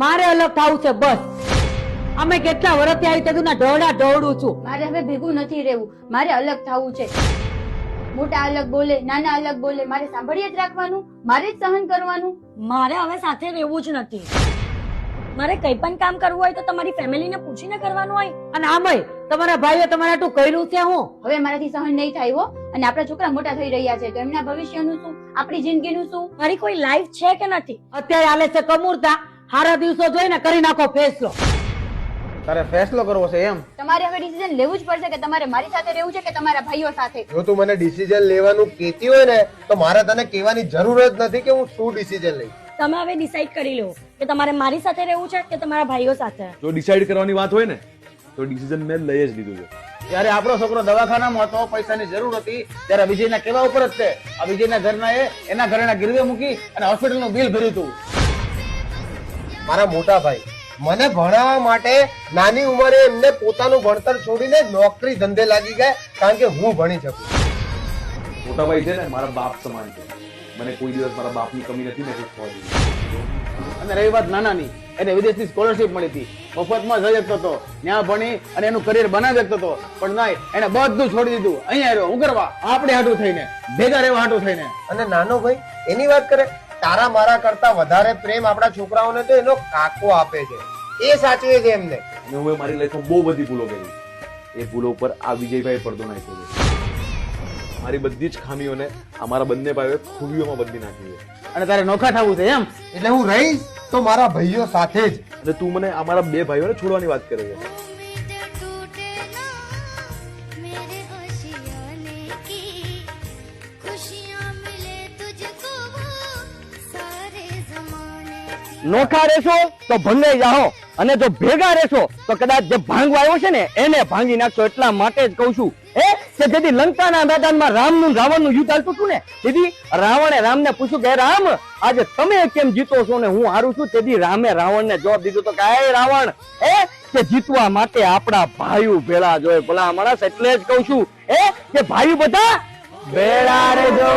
મારે અલગ થવું છે બસ. અમે કેટલા વર્ષથી આવી તેદુના ઢોળા ઢોળું છું. મારે હવે ભેગું નથી રહેવું, મારે અલગ થવું છે. મોટા અલગ બોલે, નાના અલગ બોલે, મારે સાંભળીએ જ રાખવાનું, મારે જ સહન કરવાનું. મારે હવે સાથે રહેવું જ નથી. મારે કઈ પણ કામ કરવું હોય તો તમારી ફેમિલીને પૂછીને કરવાનું હોય. અને આમય તમારા ભાઈઓ તમારા આટલું કર્યું છે હું. હવે મારાથી સહન નહીં થાય હો. અને આપણા છોકરા મોટા થઈ રહ્યા છે તો એમના ભવિષ્યનું શું, આપણી જિંદગીનું શું? મારી કોઈ લાઈફ છે કે નથી? અત્યારે હાલે છે કમૂરતા. સારા દિવસો જોઈને કરી નાખો ફેસલો. તારે ફેસલો કરવો છે એમ? તમારે હવે ડિસિઝન લેવું જ પડશે કે તમારે મારી સાથે રહેવું છે કે તમારા ભાઈઓ સાથે. જો તું મને ડિસિઝન લેવાનું કહેતી હોય ને તો મારે તને કહેવાની જરૂર જ નથી કે હું શું ડિસિઝન લઈશ. તમે હવે ડિસાઈડ કરી લો કે તમારે મારી સાથે રહેવું છે કે તમારા ભાઈઓ સાથે. જો ડિસાઈડ કરવાની વાત હોય ને તો ડિસિઝન મેં લઈ જ લીધું છે. ત્યારે આપણો છોકરો દવાખાનામાં હતો, પૈસાની જરૂર હતી, ત્યારે વિજયના કેવા ઉપર જ છે. આ વિજયના ઘરના એના ઘરેના ગીરવે મૂકી અને હોસ્પિટલનું બિલ ભર્યું હતું. મારા મોટા ભાઈ મને ભણાવવા માટે નાની ઉંમરે એમને પોતાનું ભણતર છોડીને નોકરી ધંધે લાગી ગયા કારણ કે હું ભણી શકું. મોટા ભાઈ છે ને મારા બાપ સમાન છે. મને કોઈ દિવસ મારા બાપની કમી નથી મહેસૂસ થવા દીધી. અને રહી વાત નાનાની, એને વિદેશની સ્કોલરશિપ મળી હતી, મફતમાં જઈ શકતો હતો, ત્યાં ભણી અને એનું કરિયર બનાવી શકતો હતો. પણ નહીં, એને બધું છોડી દીધું. અહીંયા આવ્યો હું કરવા? આપણે હાટું થઈને, ભેગા રહેવા હાટું થઈને. અને નાનો ભાઈ એની વાત કરે, તારા મારા કરતા વધારે પ્રેમ આપણા છોકરાઓને તો એનો કાકો આપે છે, એ સાચવે છે એમને. અને હું મારી લાઈફમાં બહુ બધી ભૂલો કરી. એ ભૂલો પર આ વિજયભાઈ પડદો નાખ્યો છે. મારી બધી જ ખામીઓને અમારા બંને ભાઈઓએ ખૂબીઓમાં બદલી નાખી છે. અને તારે નોખા થવું છે એમ? એટલે હું રહીશ તો મારા ભાઈઓ સાથે જ. અને તું મને અમારા બે ભાઈઓને છોડવાની વાત કરે છે. નોખા રહેશો તો ભંગાઈ જાઓ અને જો ભેગા રહેશો તો કદાચ જે ભાંગવા આવ્યો છે ને એને ભાંગી નાખશો. એટલા માટે જ કહું છું કે જેથી લંકાના મેદાનમાં રામનું રાવણનું યુદ્ધ ચાલતું હતું ને, તેથી રાવણે રામને પૂછ્યું કે રામ આજે તમે કેમ જીતો છો ને હું હારું છું. તેથી રામે રાવણને જવાબ દીધો તો કે હે રાવણ કે જીતવા માટે આપણા ભાઈઓ ભેળા જોઈએ. ભલા માણસ એટલે જ કહું છું કે ભાઈઓ બધા ભેળા રહેજો.